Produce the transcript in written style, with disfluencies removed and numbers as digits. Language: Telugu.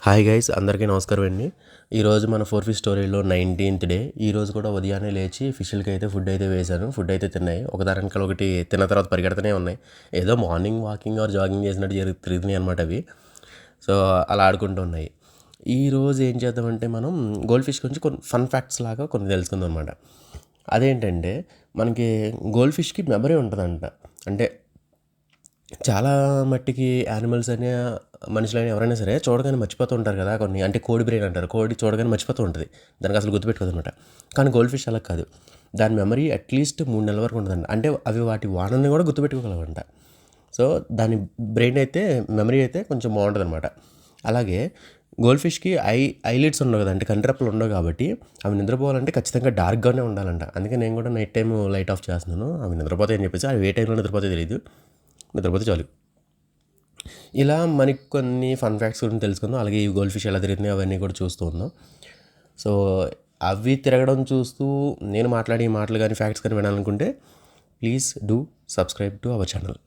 హాయ్ గైస్, అందరికీ నమస్కారం అండి. ఈరోజు మన 4 స్టోరీలో 19th డే. ఈరోజు కూడా ఉదయాన్నే లేచి ఫిష్లకి అయితే ఫుడ్ అయితే వేశాను. ఫుడ్ అయితే తిన్నాయి. ఒకదానికి ఒకటి తిన్న తర్వాత పరిగెడుతూనే ఉన్నాయి. ఏదో మార్నింగ్ వాకింగ్ ఆర్ జాగింగ్ చేసినట్టు తిరుగుతున్నాయి అనమాట అవి. సో అలా ఆడుకుంటూ ఉన్నాయి. ఈరోజు ఏం చేద్దామంటే మనం గోల్డ్ ఫిష్ గురించి కొన్ని ఫన్ ఫ్యాక్ట్స్ లాగా కొన్ని తెలుసుకుందాం అనమాట. అదేంటంటే మనకి గోల్డ్ ఫిష్కి మెమరీ ఉంటుందంట. అంటే చాలా మట్టికి యానిమల్స్ అని మనుషులని ఎవరైనా సరే చూడగానే మర్చిపోతూ ఉంటారు కదా కొన్ని. అంటే కోడి బ్రెయిన్ అంటారు. కోడి చూడగానే మర్చిపోతూ ఉంటుంది. దానికి అసలు గుర్తుపెట్టుకోదు అనమాట. కానీ గోల్డ్ ఫిష్ అలా కాదు. దాని మెమరీ అట్లీస్ట్ 3 నెలల వరకు ఉంటుందంట. అంటే అవి వాటి వానల్ని కూడా గుర్తుపెట్టుకోగలవంట. సో దాని బ్రెయిన్ అయితే మెమరీ అయితే కొంచెం బాగుంటుంది అనమాట. అలాగే గోల్డ్ ఫిష్కి ఐలిడ్స్ ఉండవు కదా, అంటే కంటిరెప్పలు ఉండవు కాబట్టి అవి నిద్రపోవాలంటే ఖచ్చితంగా డార్క్గానే ఉండాలంట. అందుకే నేను కూడా నైట్ టైం లైట్ ఆఫ్ చేస్తున్నాను. అవి నిద్రపోతాయని చెప్పేసి. అవి ఏ టైంలో నిద్రపోతాయో తెలియదు. నిద్రపోతే చాలు. ఇలా మనకి కొన్ని ఫన్ ఫ్యాక్ట్స్ గురించి తెలుసుకుందాం. అలాగే ఈ గోల్డ్ ఫిష్ ఎలా తిరుగుతున్నాయి అవన్నీ కూడా చూస్తూ ఉన్నాం. సో అవి తిరగడం చూస్తూ నేను మాట్లాడే మాటలు కానీ ఫ్యాక్ట్స్ కానీ వినాలనుకుంటే please do subscribe to our channel.